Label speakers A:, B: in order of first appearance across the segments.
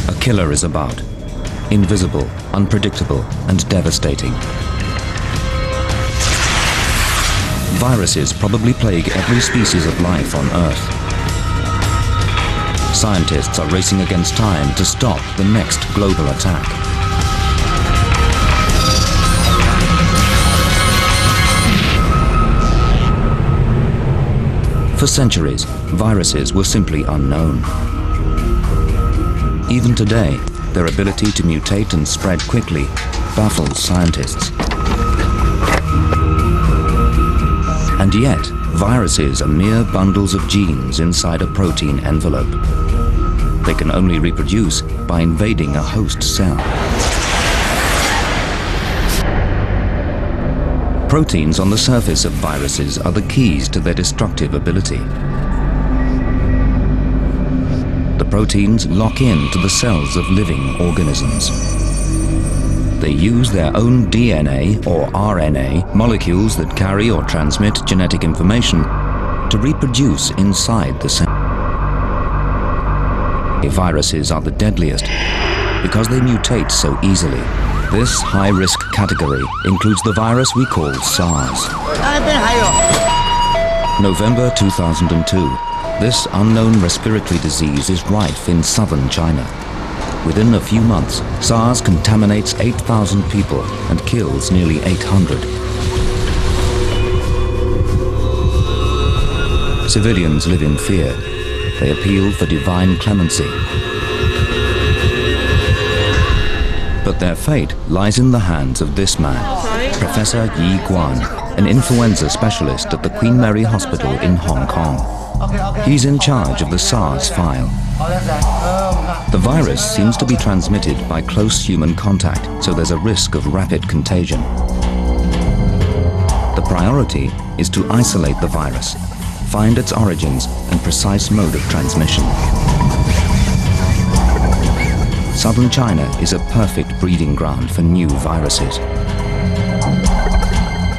A: A killer is about. Invisible, unpredictable, and devastating. Viruses probably plague every species of life on Earth. Scientists are racing against time to stop the next global attack. For centuries, viruses were simply unknown. Even today, their ability to mutate and spread quickly baffles scientists. And yet, viruses are mere bundles of genes inside a protein envelope. They can only reproduce by invading a host cell. Proteins on the surface of viruses are the keys to their destructive ability. The proteins lock in to the cells of living organisms. They use their own DNA or RNA, molecules that carry or transmit genetic information, to reproduce inside the cell. Viruses are the deadliest because they mutate so easily. This high-risk category includes the virus we call SARS. November 2002. This unknown respiratory disease is rife in southern China. Within a few months, SARS contaminates 8,000 people and kills nearly 800. Civilians live in fear. They appeal for divine clemency. But their fate lies in the hands of this man, Professor Yi Guan, an influenza specialist at the Queen Mary Hospital in Hong Kong. He's in charge of the SARS file. The virus seems to be transmitted by close human contact, so there's a risk of rapid contagion. The priority is to isolate the virus, find its origins and precise mode of transmission. Southern China is a perfect breeding ground for new viruses.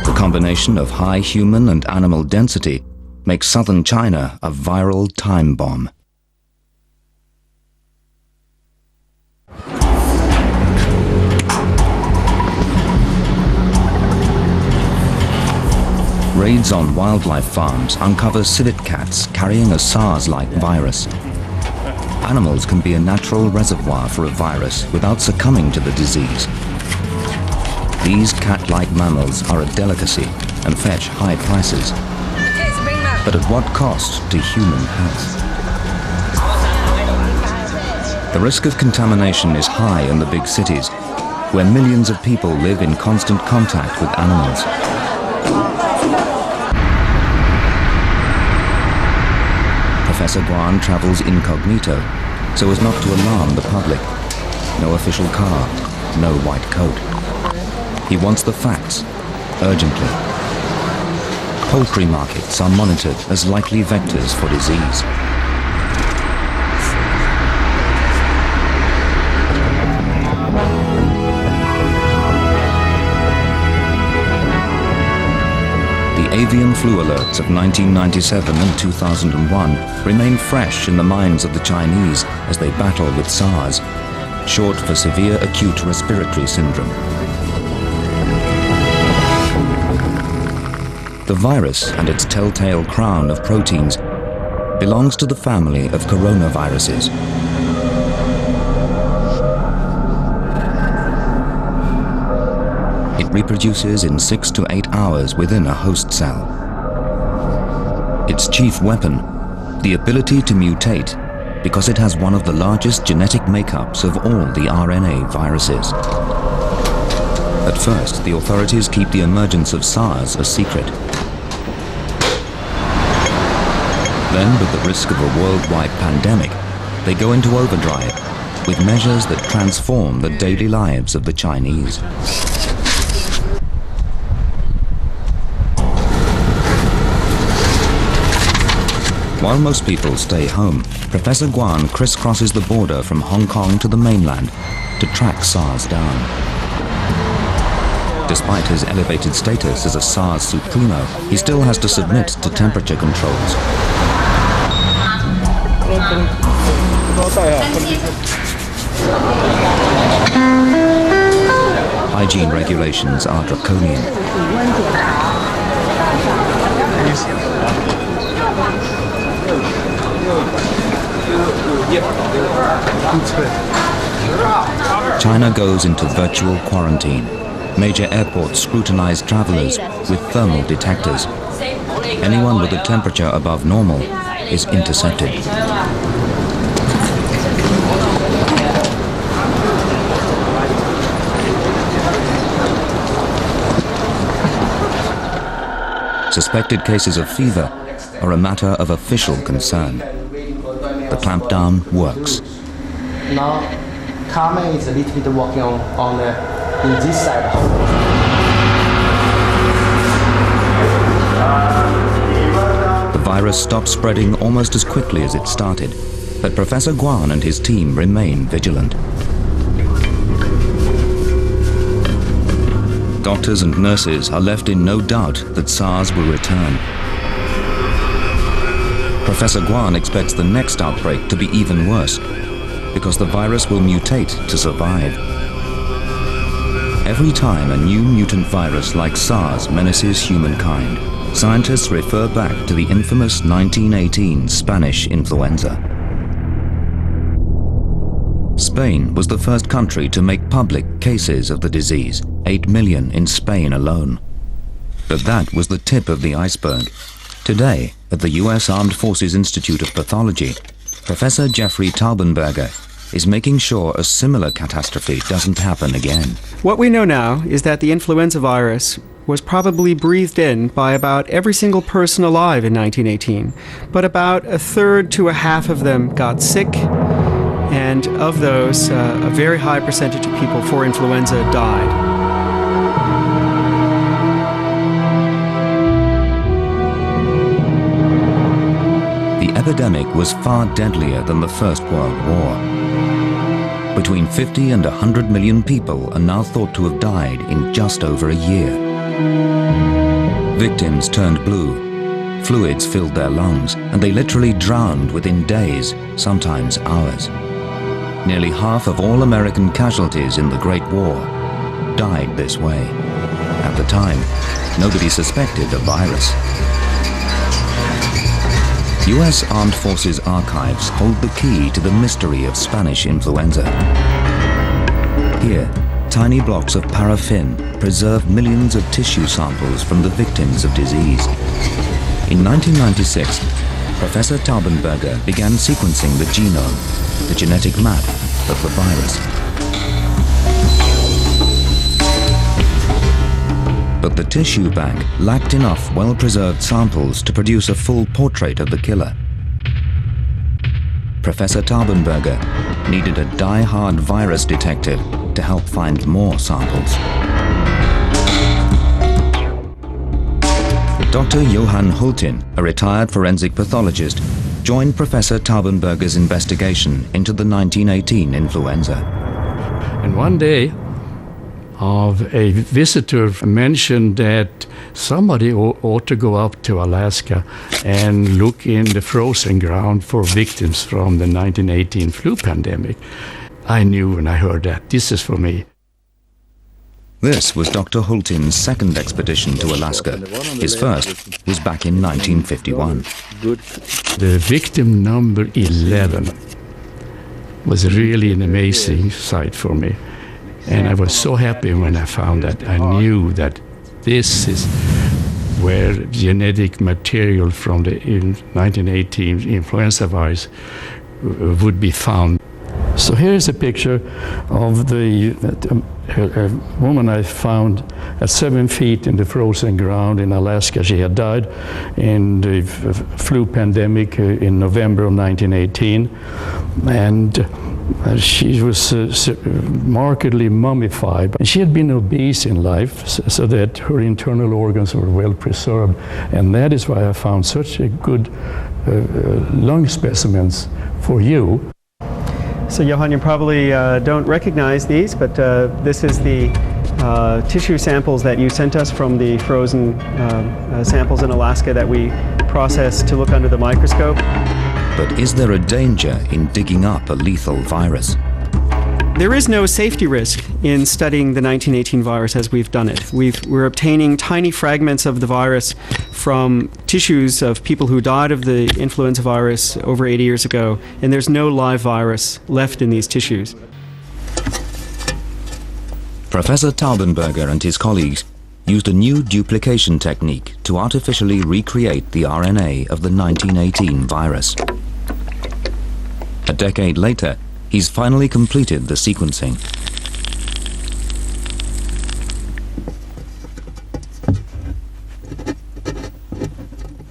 A: The combination of high human and animal density makes southern China a viral time bomb. Raids on wildlife farms uncover civet cats carrying a SARS-like virus. Animals can be a natural reservoir for a virus without succumbing to the disease. These cat-like mammals are a delicacy and fetch high prices. But at what cost to human health? The risk of contamination is high in the big cities, where millions of people live in constant contact with animals. Professor Guan travels incognito so as not to alarm the public. No official car, no white coat. He wants the facts, urgently. Poultry markets are monitored as likely vectors for disease. The avian flu alerts of 1997 and 2001 remain fresh in the minds of the Chinese as they battle with SARS, short for severe acute respiratory syndrome. The virus and its telltale crown of proteins belongs to the family of coronaviruses. It reproduces in 6 to 8 hours within a host cell. Its chief weapon, the ability to mutate, because it has one of the largest genetic makeups of all the RNA viruses. At first, the authorities keep the emergence of SARS a secret. Then, with the risk of a worldwide pandemic, they go into overdrive with measures that transform the daily lives of the Chinese. While most people stay home, Professor Guan crisscrosses the border from Hong Kong to the mainland to track SARS down. Despite his elevated status as a SARS supremo, he still has to submit to temperature controls. Hygiene regulations are draconian. China goes into virtual quarantine. Major airports scrutinize travelers with thermal detectors. Anyone with a temperature above normal is intercepted. Suspected cases of fever are a matter of official concern. The clampdown works.
B: Now, Carmen is a little bit working on in this side.
A: The virus stops spreading almost as quickly as it started, but Professor Guan and his team remain vigilant. Doctors and nurses are left in no doubt that SARS will return. Professor Guan expects the next outbreak to be even worse, because the virus will mutate to survive. Every time a new mutant virus like SARS menaces humankind, scientists refer back to the infamous 1918 Spanish influenza. Spain was the first country to make public cases of the disease, 8 million in Spain alone. But that was the tip of the iceberg. Today, at the US Armed Forces Institute of Pathology, Professor Jeffrey Taubenberger is making sure a similar catastrophe doesn't happen again.
C: What we know now is that the influenza virus was probably breathed in by about every single person alive in 1918, but about a third to a half of them got sick, and of those, a very high percentage of people for influenza died.
A: The epidemic was far deadlier than the First World War. Between 50 and 100 million people are now thought to have died in just over a year. Victims turned blue, fluids filled their lungs, and they literally drowned within days, sometimes hours. Nearly half of all American casualties in the Great War died this way. At the time, nobody suspected a virus. US Armed Forces archives hold the key to the mystery of Spanish influenza. Here, tiny blocks of paraffin preserve millions of tissue samples from the victims of disease. In 1996, Professor Taubenberger began sequencing the genome, the genetic map of the virus. But the tissue bank lacked enough well-preserved samples to produce a full portrait of the killer. Professor Taubenberger needed a die-hard virus detective to help find more samples. Dr. Johann Hultin, a retired forensic pathologist, joined Professor Taubenberger's investigation into the 1918 influenza.
D: And one day, a visitor mentioned that somebody ought to go up to Alaska and look in the frozen ground for victims from the 1918 flu pandemic. I knew when I heard that, this is for me.
A: This was Dr. Hultin's second expedition to Alaska. His first was back in 1951.
D: The victim number 11 was really an amazing sight for me. And I was so happy when I found that. I knew that this is where genetic material from the 1918 influenza virus would be found. So here's a picture of the woman I found at 7 feet in the frozen ground in Alaska. She had died in the flu pandemic in November of 1918. And she was markedly mummified. And she had been obese in life, so that her internal organs were well preserved. And that is why I found such a good lung specimens for you.
C: So Johan, you probably don't recognize these, but this is the tissue samples that you sent us from the frozen samples in Alaska that we processed to look under the microscope.
A: But is there a danger in digging up a lethal virus?
C: There is no safety risk in studying the 1918 virus as we've done it. We're obtaining tiny fragments of the virus from tissues of people who died of the influenza virus over 80 years ago, and there's no live virus left in these tissues.
A: Professor Taubenberger and his colleagues used a new duplication technique to artificially recreate the RNA of the 1918 virus. A decade later, he's finally completed the sequencing.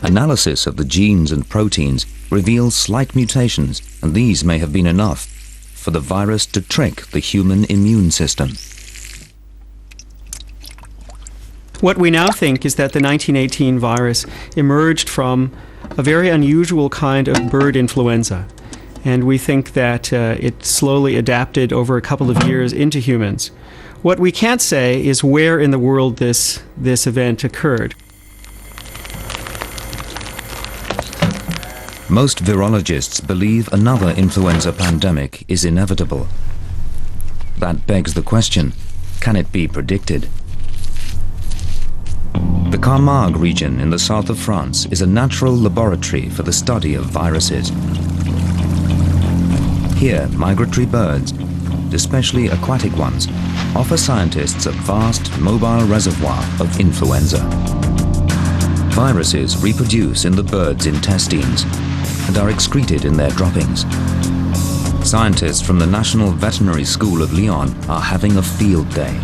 A: Analysis of the genes and proteins reveals slight mutations, and these may have been enough for the virus to trick the human immune system.
C: What we now think is that the 1918 virus emerged from a very unusual kind of bird influenza. And we think that it slowly adapted over a couple of years into humans. What we can't say is where in the world this event occurred.
A: Most virologists believe another influenza pandemic is inevitable. That begs the question, can it be predicted? The Camargue region in the south of France is a natural laboratory for the study of viruses. Here, migratory birds, especially aquatic ones, offer scientists a vast mobile reservoir of influenza. Viruses reproduce in the birds' intestines and are excreted in their droppings. Scientists from the National Veterinary School of Lyon are having a field day.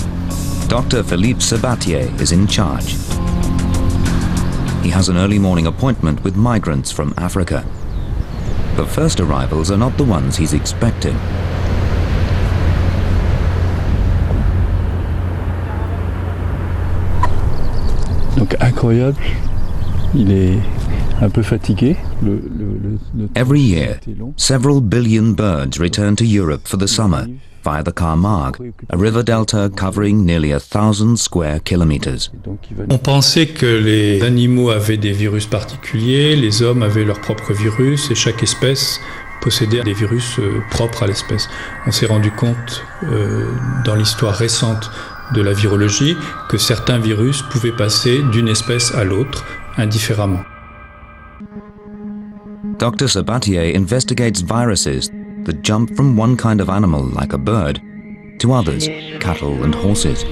A: Dr. Philippe Sabatier is in charge. He has an early morning appointment with migrants from Africa. The first arrivals are not the ones he's expecting.
E: Donc incroyable, il est un peu fatigué.
A: Every year, several billion birds return to Europe for the summer via the Camargue, a river delta covering nearly 1,000 square kilometers.
F: On pensait que les animaux avaient des virus particuliers, les hommes avaient leurs propres virus et chaque espèce possédait des virus propres à l'espèce. On s'est rendu compte dans l'histoire récente de la virologie que certains virus pouvaient passer d'une espèce à l'autre indifféremment.
A: Dr. Sabatier investigates viruses that jump from one kind of animal, like a bird, to others, cattle and horses.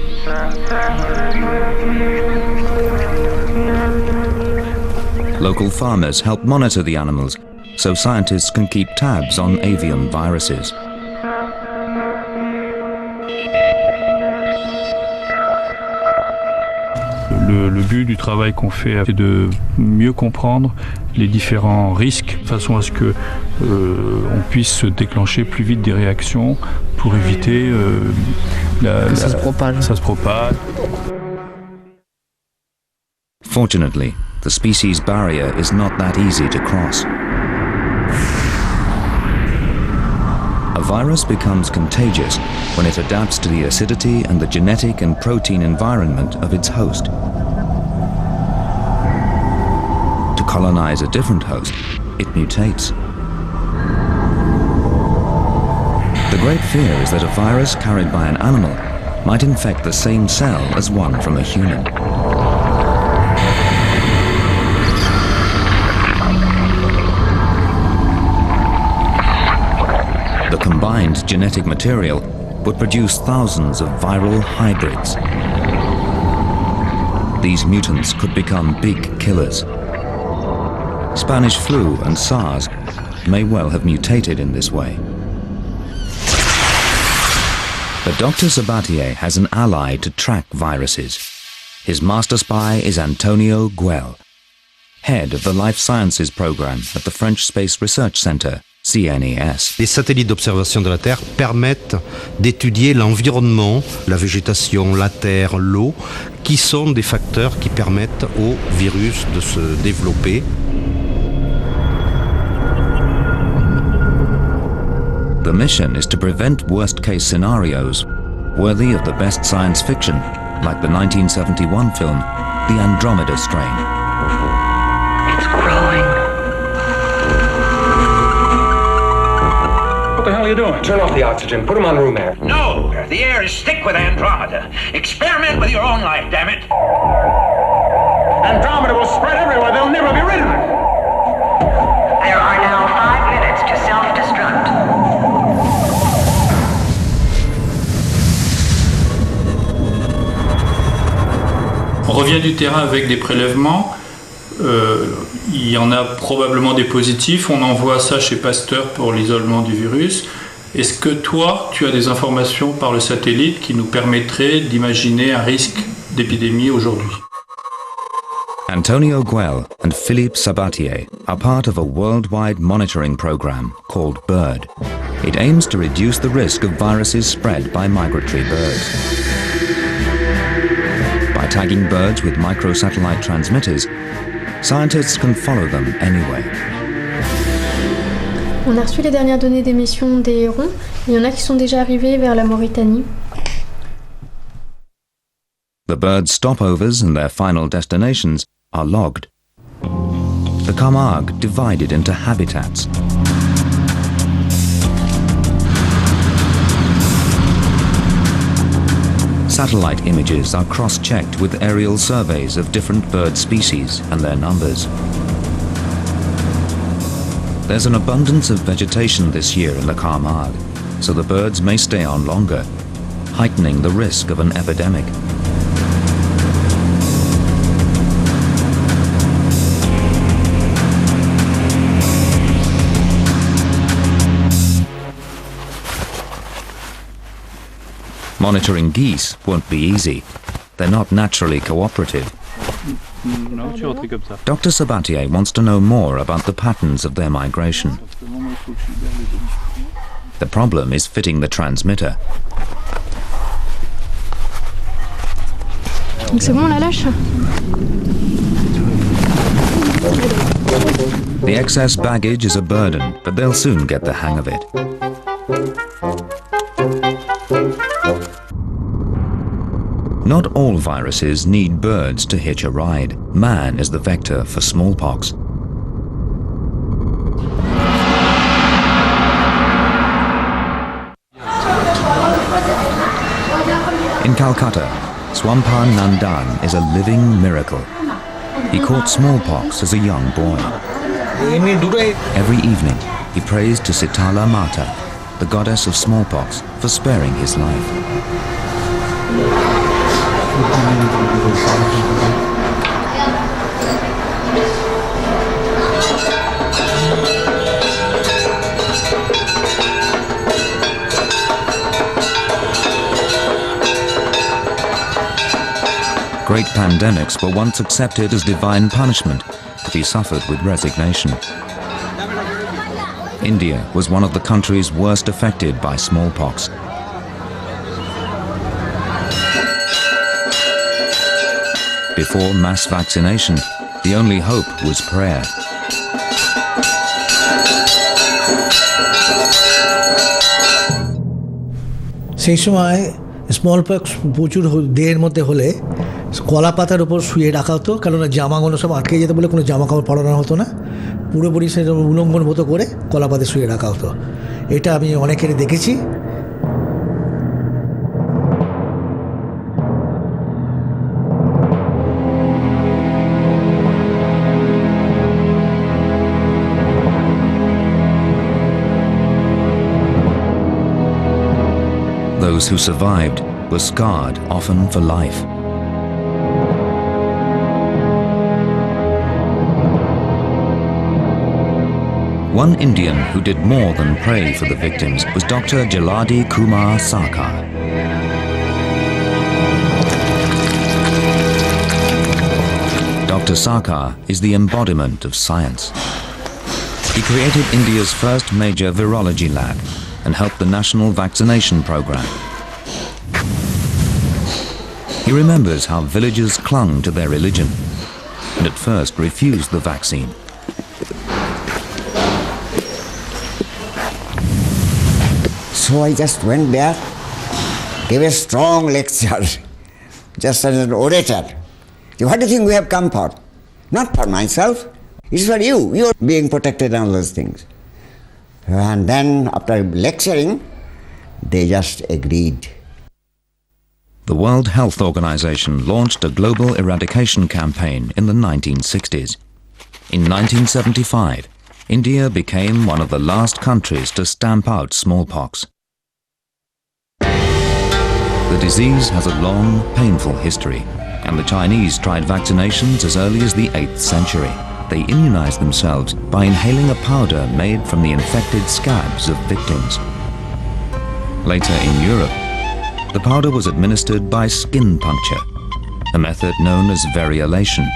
A: Local farmers help monitor the animals so scientists can keep tabs on avian viruses.
E: Le but du travail qu'on fait, c'est de mieux comprendre les différents risques, de façon à ce que on puisse déclencher plus vite des réactions pour éviter que ça se propage.
A: Fortunately, the species barrier is not that easy to cross. A virus becomes contagious when it adapts to the acidity and the genetic and protein environment of its host. To colonize a different host, it mutates. The great fear is that a virus carried by an animal might infect the same cell as one from a human. The combined genetic material would produce thousands of viral hybrids. These mutants could become big killers. Spanish flu and SARS may well have mutated in this way. But Dr. Sabatier has an ally to track viruses. His master spy is Antonio Guel, head of the Life Sciences program at the French Space Research Center, CNES.
G: Les satellites d'observation de la Terre permettent d'étudier l'environnement, la végétation, la terre, l'eau, qui sont des facteurs qui permettent au virus de se développer.
A: The mission is to prevent worst-case scenarios worthy of the best science fiction, like the 1971 film, The Andromeda Strain.
H: It's growing. What the hell are you doing?
I: Turn off the oxygen. Put him on room air.
J: No, the air is thick with Andromeda. Experiment with your own life, damn it.
H: Andromeda will spread everywhere. They'll never be rid of it.
K: There are now 5 minutes to self-destruct.
E: On revient du terrain avec des prélèvements. Il y en a probablement des positifs. On envoie ça chez Pasteur pour l'isolement du virus. Est-ce que toi, tu as des informations par le satellite qui nous permettraient d'imaginer un risque d'épidémie aujourd'hui?
A: Antonio Guel and Philippe Sabatier are part of a worldwide monitoring program called BIRD. It aims to reduce the risk of viruses spread by migratory birds. By tagging birds with microsatellite transmitters, scientists can follow them anywhere.
L: On a reçu les dernières données d'émission des hérons. Il y en a qui sont déjà arrivés vers la Mauritanie.
A: The birds' stopovers and their final destinations are logged. The Camargue divided into habitats. Satellite images are cross-checked with aerial surveys of different bird species and their numbers. There's an abundance of vegetation this year in the Camargue, so the birds may stay on longer, heightening the risk of an epidemic. Monitoring geese won't be easy. They're not naturally cooperative. Dr. Sabatier wants to know more about the patterns of their migration. The problem is fitting the transmitter.
L: Donc c'est bon, on la lâche.
A: The excess baggage is a burden, but they'll soon get the hang of it. Not all viruses need birds to hitch a ride. Man is the vector for smallpox. In Calcutta, Swampan Nandan is a living miracle. He caught smallpox as a young boy. Every evening, he prays to Sitala Mata, the goddess of smallpox, for sparing his life. Great pandemics were once accepted as divine punishment to be suffered with resignation. India was one of the countries worst affected by smallpox. Before mass vaccination, the only hope was prayer.
M: সেই সময় smallpox প্রচুর দেহের মধ্যে হলে কলা পাতার উপর শুয়ে রাখা হতো, কেননা জামাগুলো সব আটকে যেত বলে কোনো জামা কাপড় পরানো হতো না, পুরোপুরি সে উলঙ্গন মতো করে কলা পাতা শুয়ে রাখা হতো। এটা আমি অনেকেরই দেখেছি।
A: Those who survived were scarred, often for life. One Indian who did more than pray for the victims was Dr. Jaladi Kumar Sarkar. Dr. Sarkar is the embodiment of science. He created India's first major virology lab and helped the national vaccination program. He remembers how villagers clung to their religion and at first refused the vaccine.
N: So I just went there, gave a strong lecture, just as an orator. What do you think we have come for? Not for myself, it's for you. You are being protected and all those things. And then after lecturing, they just agreed.
A: The World Health Organization launched a global eradication campaign in the 1960s. In 1975, India became one of the last countries to stamp out smallpox. The disease has a long, painful history, and the Chinese tried vaccinations as early as the 8th century. They immunized themselves by inhaling a powder made from the infected scabs of victims. Later in Europe, the powder was administered by skin puncture, a method known as variolation.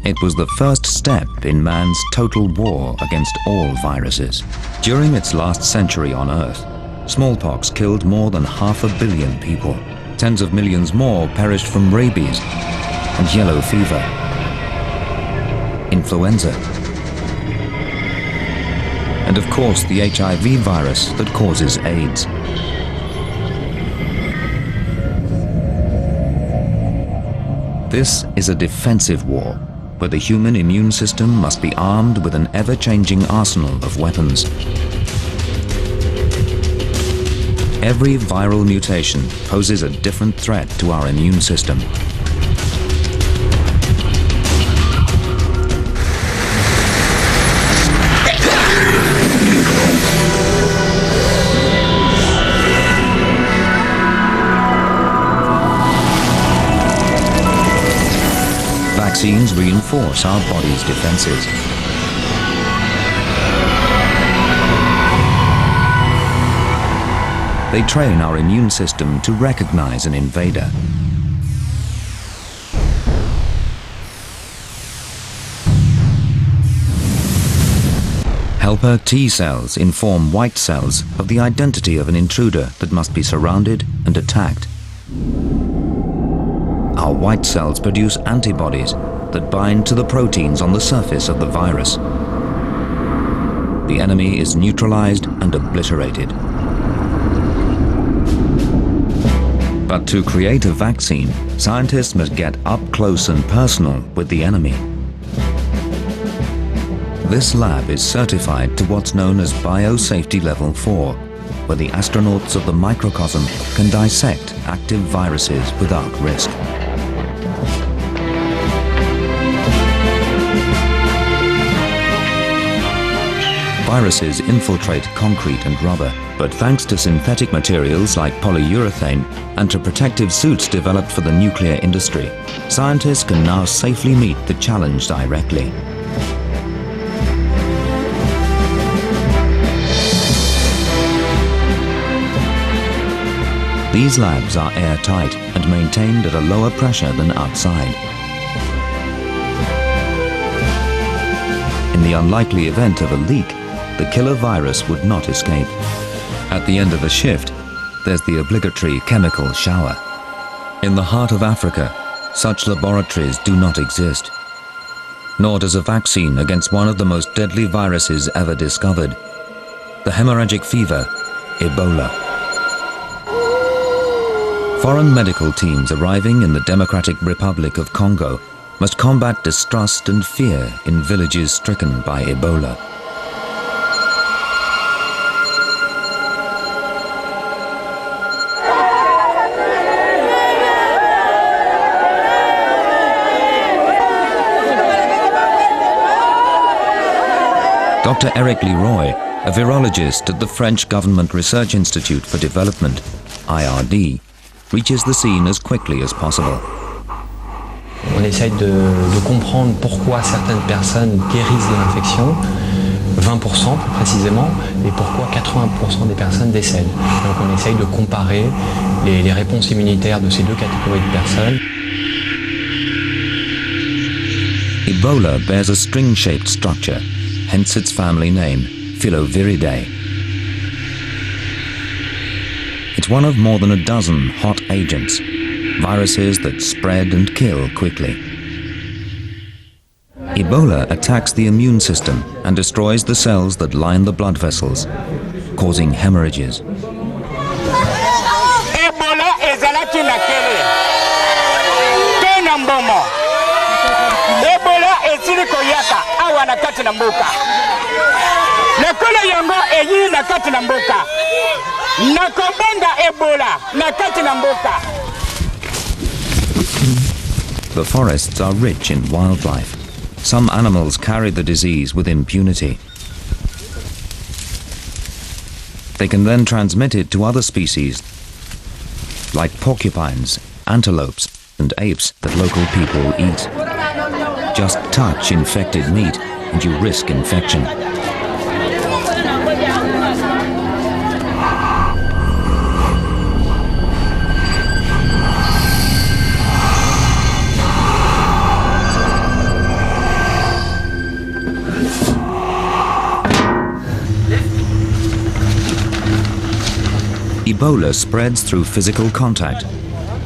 A: It was the first step in man's total war against all viruses. During its last century on Earth, smallpox killed more than 500 million people. Tens of millions more perished from rabies and yellow fever, influenza, and of course the HIV virus that causes AIDS. This is a defensive war, where the human immune system must be armed with an ever-changing arsenal of weapons. Every viral mutation poses a different threat to our immune system. Vaccines reinforce our body's defenses. They train our immune system to recognize an invader. Helper T cells inform white cells of the identity of an intruder that must be surrounded and attacked. Our white cells produce antibodies that bind to the proteins on the surface of the virus. The enemy is neutralized and obliterated. But to create a vaccine, scientists must get up close and personal with the enemy. This lab is certified to what's known as Biosafety Level 4, where the astronauts of the microcosm can dissect active viruses without risk. Viruses infiltrate concrete and rubber, but thanks to synthetic materials like polyurethane and to protective suits developed for the nuclear industry, scientists can now safely meet the challenge directly. These labs are airtight and maintained at a lower pressure than outside. In the unlikely event of a leak, the killer virus would not escape. At the end of a shift, there's the obligatory chemical shower. In the heart of Africa, such laboratories do not exist. Nor does a vaccine against one of the most deadly viruses ever discovered, the hemorrhagic fever, Ebola. Foreign medical teams arriving in the Democratic Republic of Congo must combat distrust and fear in villages stricken by Ebola. Dr. Eric Leroy, a virologist at the French Government Research Institute for Development, IRD, reaches the scene as quickly as possible.
O: On essaye de comprendre pourquoi certaines personnes guérissent de l'infection, 20% plus précisément, et pourquoi 80% des personnes décèdent. Donc on essaye de comparer les réponses immunitaires de ces deux catégories de personnes.
A: Ebola bears a string-shaped structure, hence its family name, Filoviridae. It's one of more than a dozen hot agents, viruses that spread and kill quickly. Ebola attacks the immune system and destroys the cells that line the blood vessels, causing hemorrhages.
H: Ebola ezalaki na kele. Tena mbomo. Ebola esili koyaka awa na kati na mboka. Nekole yango eyi na kati na mboka. Na kombenda Ebola na kati na mboka.
A: The forests are rich in wildlife. Some animals carry the disease with impunity. They can then transmit it to other species, like porcupines, antelopes, and apes that local people eat. Just touch infected meat, and you risk infection. Ebola spreads through physical contact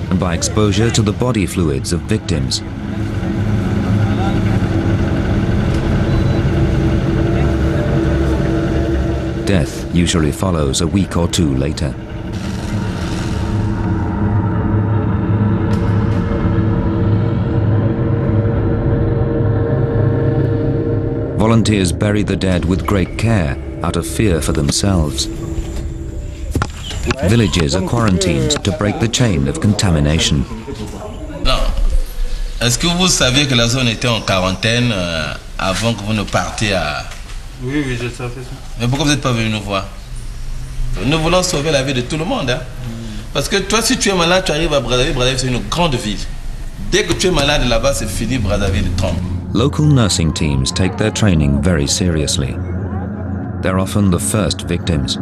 A: and by exposure to the body fluids of victims. Death usually follows a week or two later. Volunteers bury the dead with great care out of fear for themselves. Villages are quarantined to break the chain of contamination.
P: Est-ce que vous saviez que la zone était en quarantaine avant que vous ne partiez à...
Q: Oui, je savais ça.
P: Mais pourquoi vous n'êtes pas venu nous voir? Nous voulons sauver la vie de tout le monde. Hein? Parce que toi, si tu es malade, tu arrives à Brazzaville. Brazzaville, c'est une grande ville. Dès que tu es malade là-bas, c'est fini, Brazzaville tombe.
A: Local nursing teams take their training very seriously. They're often the first victims.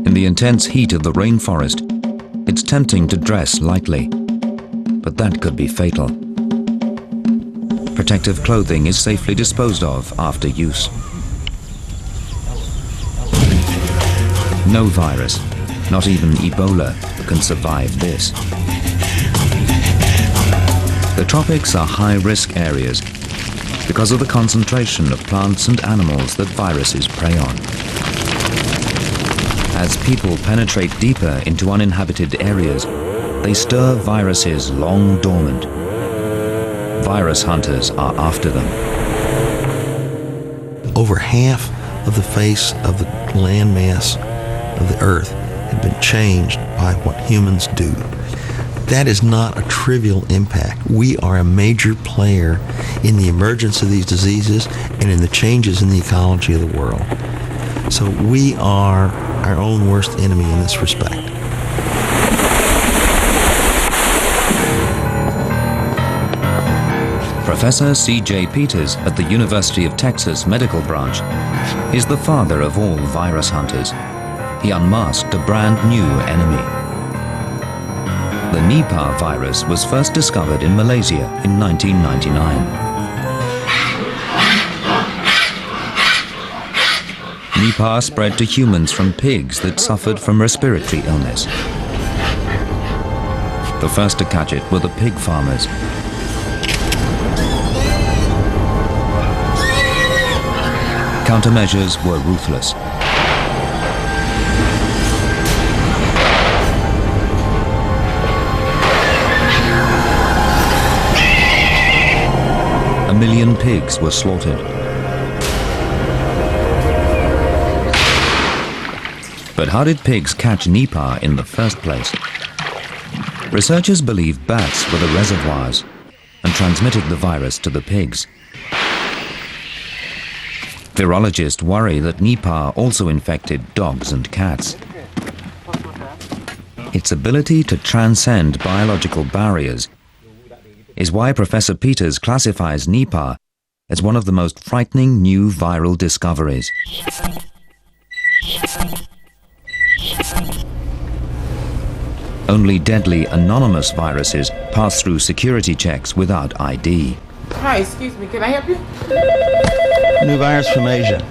A: In the intense heat of the rainforest, it's tempting to dress lightly, but that could be fatal. Protective clothing is safely disposed of after use. No virus, not even Ebola, can survive this. The tropics are high-risk areas because of the concentration of plants and animals that viruses prey on. As people penetrate deeper into uninhabited areas, they stir viruses long dormant. Virus hunters are after them.
R: Over half of the face of the landmass of the Earth had been changed by what humans do. That is not a trivial impact. We are a major player in the emergence of these diseases and in the changes in the ecology of the world. So we are our own worst enemy in this respect.
A: Professor C.J. Peters at the University of Texas Medical Branch is the father of all virus hunters. He unmasked a brand new enemy. The Nipah virus was first discovered in Malaysia in 1999. Nipah spread to humans from pigs that suffered from respiratory illness. The first to catch it were the pig farmers. Countermeasures were ruthless. A million pigs were slaughtered. But how did pigs catch Nipah in the first place? Researchers believe bats were the reservoirs and transmitted the virus to the pigs. Virologists worry that Nipah also infected dogs and cats. Its ability to transcend biological barriers is why Professor Peters classifies Nipah as one of the most frightening new viral discoveries. Only deadly anonymous viruses pass through security checks without ID.
S: Hi, excuse me, can I help you?
R: New virus from Asia.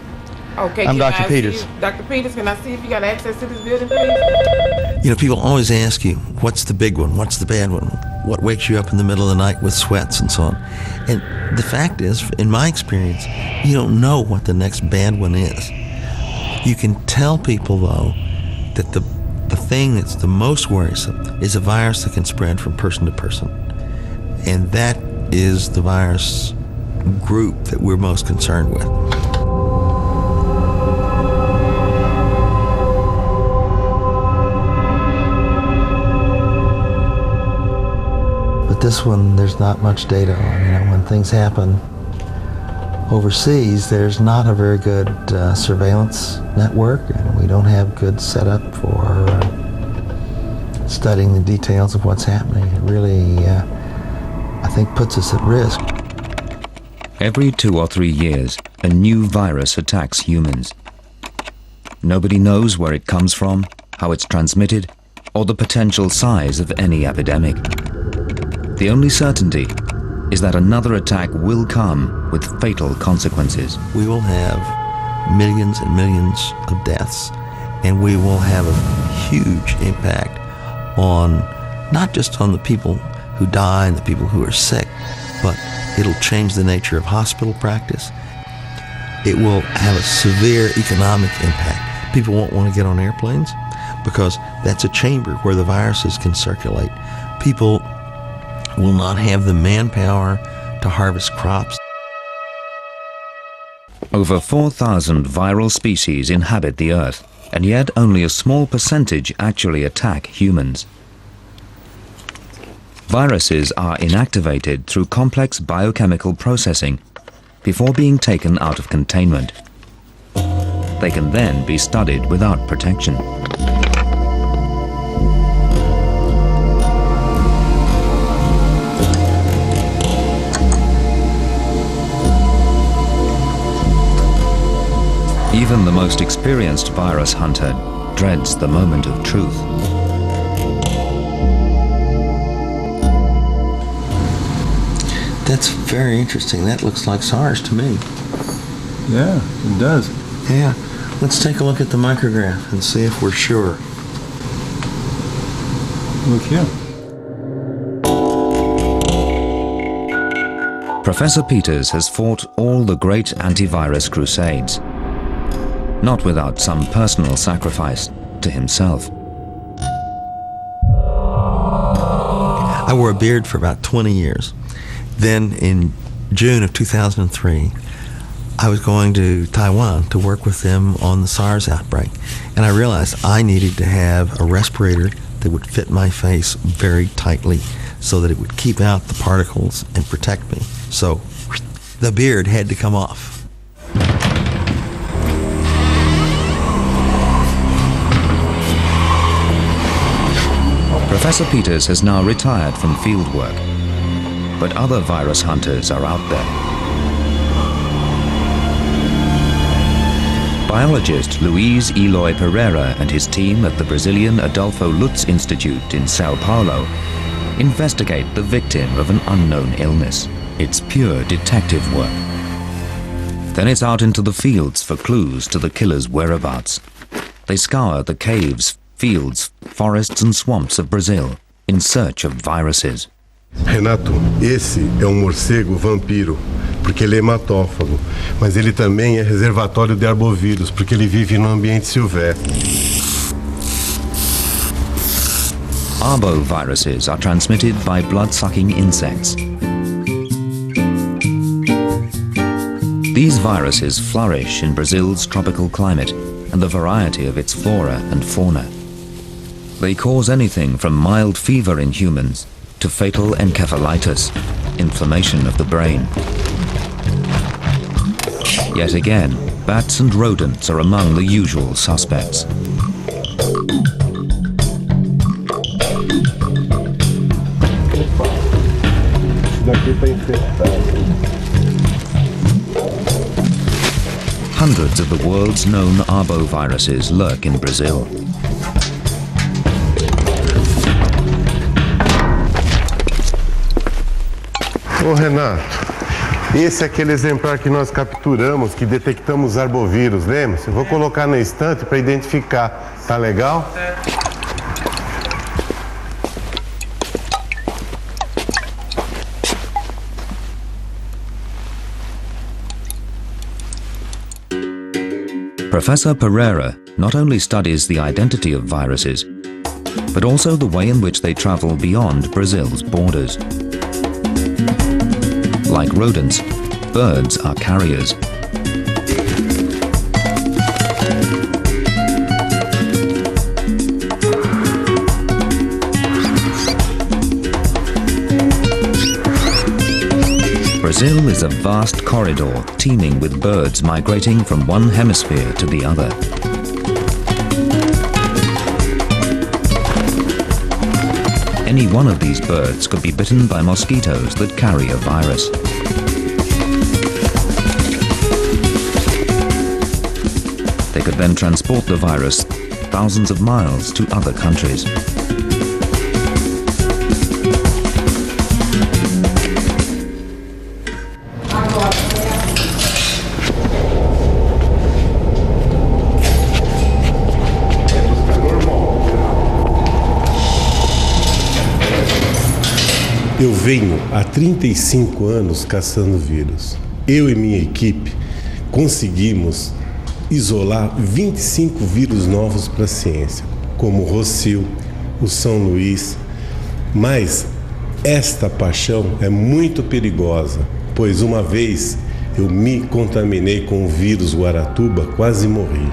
S: Okay,
R: I'm Dr. Peters.
S: Dr. Peters, can I see if you got access to this building, please?
R: You know, people always ask you, what's the big one? What's the bad one? what wakes you up in the middle of the night with sweats and so on. And the fact is, in my experience, you don't know what the next bad one is. You can tell people, though, that the thing that's the most worrisome is a virus that can spread from person to person. And that is the virus group that we're most concerned with. But this one, there's not much data on. When things happen overseas, there's not a very good surveillance network, and we don't have good setup for studying the details of what's happening. It really, I think, puts us at risk.
A: Every 2 or 3 years, a new virus attacks humans. Nobody knows where it comes from, how it's transmitted, or the potential size of any epidemic. The only certainty is that another attack will come with fatal consequences.
R: We will have millions and millions of deaths, and we will have a huge impact on not just on the people who die and the people who are sick, but it'll change the nature of hospital practice. It will have a severe economic impact. People won't want to get on airplanes because that's a chamber where the viruses can circulate. People will not have the manpower to harvest crops.
A: Over 4,000 viral species inhabit the Earth, and yet only a small percentage actually attack humans. Viruses are inactivated through complex biochemical processing before being taken out of containment. They can then be studied without protection. Even the most experienced virus hunter dreads the moment of truth.
R: That's very interesting. That looks like SARS to me.
F: Yeah, it does.
R: Yeah. Let's take a look at the micrograph and see if we're sure.
F: Look here.
A: Professor Peters has fought all the great antivirus crusades, not without some personal sacrifice to himself.
R: I wore a beard for about 20 years. Then in June of 2003, I was going to Taiwan to work with them on the SARS outbreak. And I realized I needed to have a respirator that would fit my face very tightly so that it would keep out the particles and protect me. So the beard had to come off.
A: Professor Peters has now retired from field work, but other virus hunters are out there. Biologist Luiz Eloy Pereira and his team at the Brazilian Adolfo Lutz Institute in Sao Paulo investigate the victim of an unknown illness. It's pure detective work. Then it's out into the fields for clues to the killer's whereabouts. They scour the caves, fields, forests and swamps of Brazil in search of viruses.
T: Renato, esse é morcego vampiro, porque ele é hematófago, mas ele também é reservatório de arbovírus, porque ele vive no ambiente silvestre.
A: Arboviruses are transmitted by blood-sucking insects. These viruses flourish in Brazil's tropical climate and the variety of its flora and fauna. They cause anything from mild fever in humans to fatal encephalitis, inflammation of the brain. Yet again, bats and rodents are among the usual suspects. Hundreds of the world's known arboviruses lurk in Brazil.
T: Ô Renato, esse é aquele exemplar que nós capturamos, que detectamos arbovírus, lembra? Eu vou colocar na estante para identificar, tá legal?
A: Professor Pereira not only studies the identity of viruses, but also the way in which they travel beyond Brazil's borders. Like rodents, birds are carriers. Brazil is a vast corridor teeming with birds migrating from one hemisphere to the other. Any one of these birds could be bitten by mosquitoes that carry a virus. They could then transport the virus thousands of miles to other countries.
T: Eu venho há 35 anos caçando vírus. Eu e minha equipe conseguimos isolar 25 vírus novos para a ciência, como o Rocio, o São Luís. Mas esta paixão é muito perigosa, pois uma vez eu me contaminei com o vírus Guaratuba, quase morri.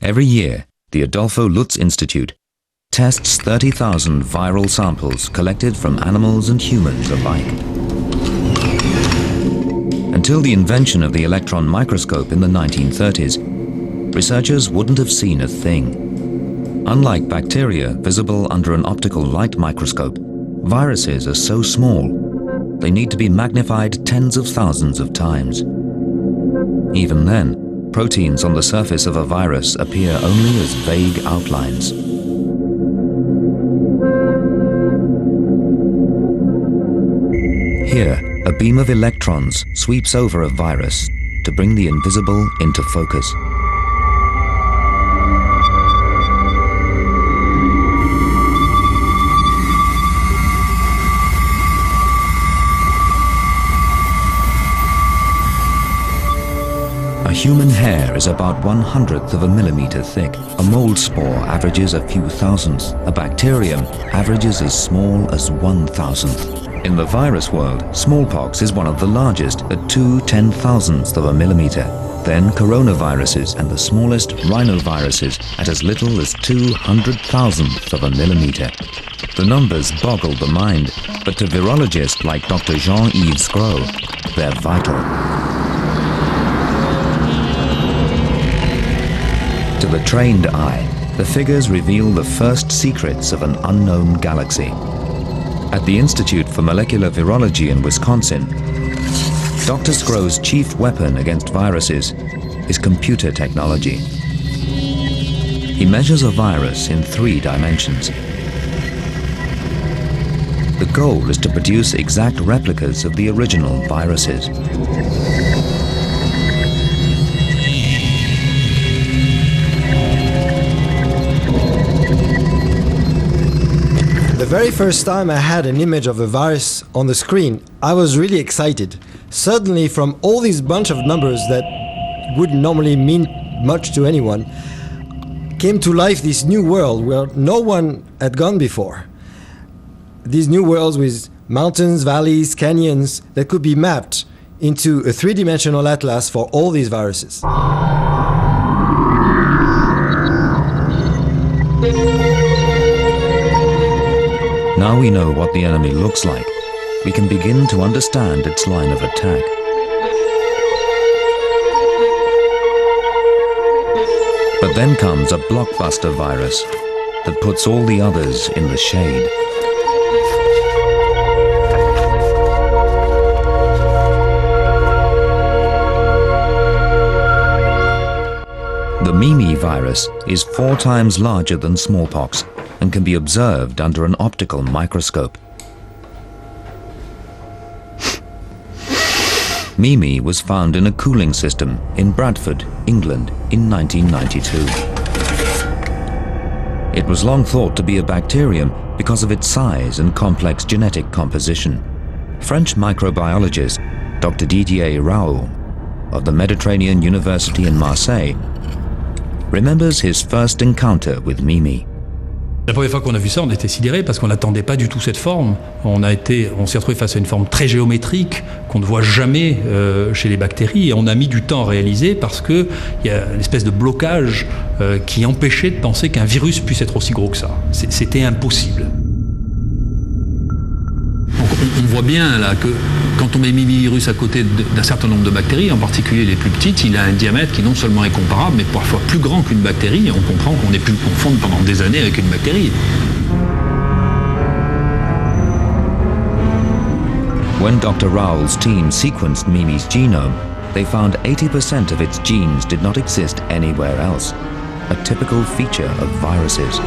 A: Every year, the Adolfo Lutz Institute tests 30,000 viral samples collected from animals and humans alike. Until the invention of the electron microscope in the 1930s, researchers wouldn't have seen a thing. Unlike bacteria visible under an optical light microscope, viruses are so small, they need to be magnified tens of thousands of times. Even then, proteins on the surface of a virus appear only as vague outlines. Here, a beam of electrons sweeps over a virus to bring the invisible into focus. A human hair is about 1/100th of a millimeter thick. A mold spore averages a few thousandths. A bacterium averages as small as 1,000th. In the virus world, smallpox is one of the largest at 2/10,000ths of a millimeter. Then coronaviruses and the smallest rhinoviruses at as little as 200,000ths of a millimeter. The numbers boggle the mind, but to virologists like Dr. Jean-Yves Gros, they're vital. To the trained eye, the figures reveal the first secrets of an unknown galaxy. At the Institute for Molecular Virology in Wisconsin, Dr. Scro's chief weapon against viruses is computer technology. He measures a virus in 3 dimensions. The goal is to produce exact replicas of the original viruses.
U: The very first time I had an image of a virus on the screen, I was really excited. Suddenly, from all these bunch of numbers that wouldn't normally mean much to anyone, came to life this new world where no one had gone before. These new worlds with mountains, valleys, canyons that could be mapped into a 3-dimensional atlas for all these viruses.
A: Now we know what the enemy looks like, we can begin to understand its line of attack. But then comes a blockbuster virus that puts all the others in the shade. The Mimi virus is 4 times larger than smallpox and can be observed under an optical microscope. Mimi was found in a cooling system in Bradford, England in 1992. It was long thought to be a bacterium because of its size and complex genetic composition. French microbiologist Dr. Didier Raoult of the Mediterranean University in Marseille remembers his first encounter with Mimi.
B: La première fois qu'on a vu ça, on était sidérés parce qu'on n'attendait pas du tout cette forme. On s'est retrouvé face à une forme très géométrique qu'on ne voit jamais chez les bactéries, et on a mis du temps à réaliser parce qu'il y a une espèce de blocage qui empêchait de penser qu'un virus puisse être aussi gros que ça. C'était impossible. Donc on voit bien là que quand on met Mimi-virus à côté d'un certain nombre de bactéries, en particulier les plus petites, il a un diamètre qui non seulement est comparable, mais parfois plus grand qu'une bactérie, et on comprend qu'on ait pu le confondre pendant des années avec une bactérie.
A: When Dr. Raoult's team sequenced Mimi's genome, they found 80% of its genes did not exist anywhere else, a typical feature of viruses.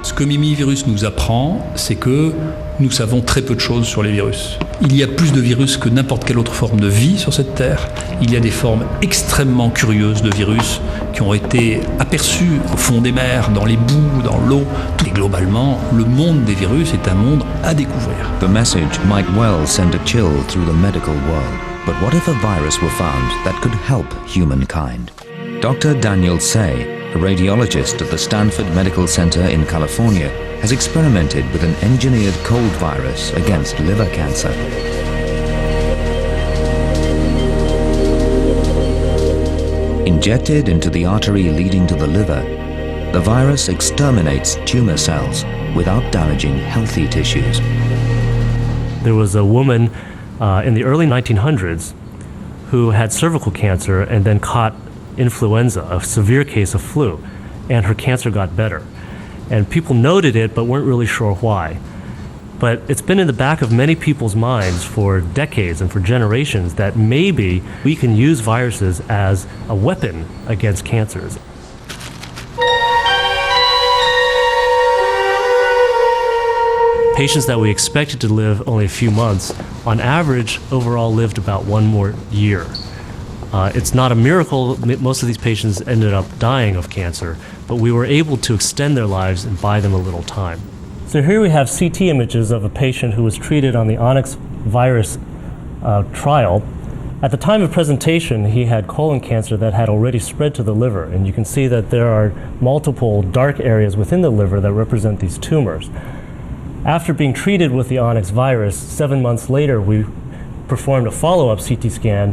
B: Ce que Mimi-virus nous apprend, c'est que nous savons très peu de choses sur les virus. Il y a plus de virus que n'importe quelle autre forme de vie sur cette Terre. Il y a des formes extrêmement curieuses de virus qui ont été aperçues au fond des mers, dans les boues, dans l'eau. Et globalement, le monde des virus est un monde à découvrir.
A: The message might well send a chill through the medical world. But what if a virus were found that could help humankind? Dr. Daniel Say, a radiologist at the Stanford Medical Center in California, has experimented with an engineered cold virus against liver cancer. Injected into the artery leading to the liver, the virus exterminates tumor cells without damaging healthy tissues.
V: There was a woman in the early 1900s who had cervical cancer and then caught influenza, a severe case of flu, and her cancer got better. And people noted it but weren't really sure why. But it's been in the back of many people's minds for decades and for generations that maybe we can use viruses as a weapon against cancers. Patients that we expected to live only a few months, on average, overall lived about one more year. It's not a miracle. Most of these patients ended up dying of cancer, but we were able to extend their lives and buy them a little time. So here we have CT images of a patient who was treated on the Onyx virus trial. At the time of presentation, he had colon cancer that had already spread to the liver, and you can see that there are multiple dark areas within the liver that represent these tumors. After being treated with the Onyx virus, 7 months later, we performed a follow-up CT scan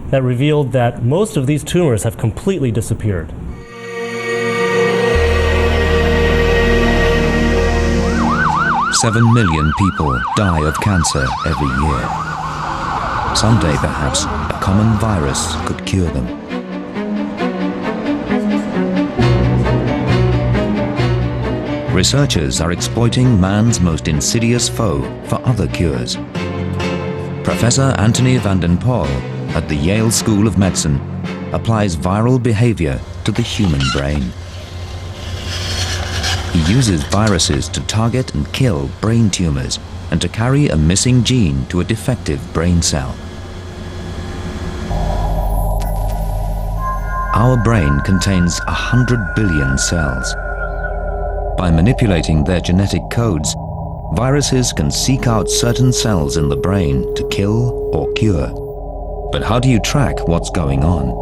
V: that revealed that most of these tumors have completely disappeared.
A: "7 million people die of cancer every year. Someday, perhaps, a common virus could cure them." Researchers are exploiting man's most insidious foe for other cures. Professor Anthony van den Poel at the Yale School of Medicine applies viral behavior to the human brain. He uses viruses to target and kill brain tumors and to carry a missing gene to a defective brain cell. Our brain contains 100 billion cells. By manipulating their genetic codes, viruses can seek out certain cells in the brain to kill or cure. But how do you track what's going on?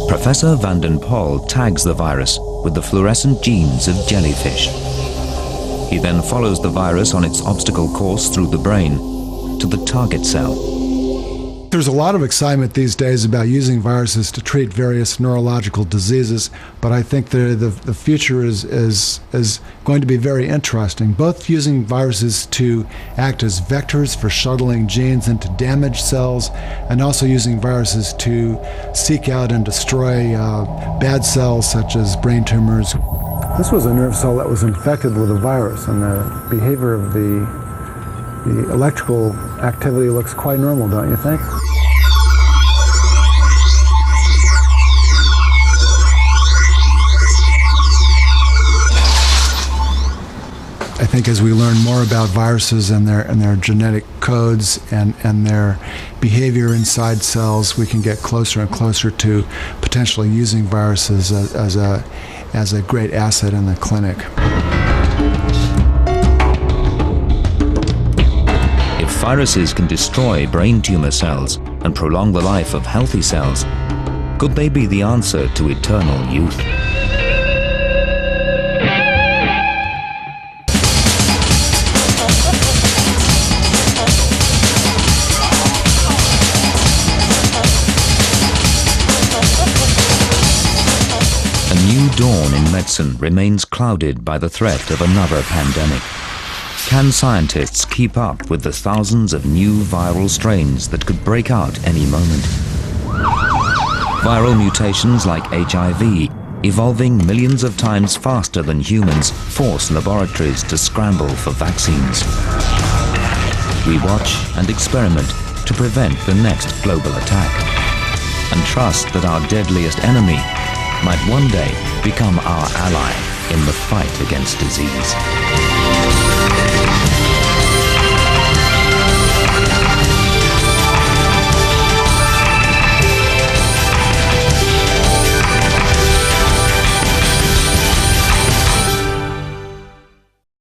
A: Professor van den Poel tags the virus with the fluorescent genes of jellyfish. He then follows the virus on its obstacle course through the brain to the target cell.
W: There's a lot of excitement these days about using viruses to treat various neurological diseases, but I think the future is going to be very interesting, both using viruses to act as vectors for shuttling genes into damaged cells, and also using viruses to seek out and destroy bad cells such as brain tumors.
X: This was a nerve cell that was infected with a virus, and the behavior of the electrical activity looks quite normal, don't you think?
W: I think as we learn more about viruses and their genetic codes and their behavior inside cells, we can get closer and closer to potentially using viruses as a great asset in the clinic.
A: If viruses can destroy brain tumor cells and prolong the life of healthy cells, could they be the answer to eternal youth? Dawn in medicine remains clouded by the threat of another pandemic. Can scientists keep up with the thousands of new viral strains that could break out any moment? Viral mutations like HIV, evolving millions of times faster than humans, force laboratories to scramble for vaccines. We watch and experiment to prevent the next global attack, and trust that our deadliest enemy might one day become our ally in the fight against disease.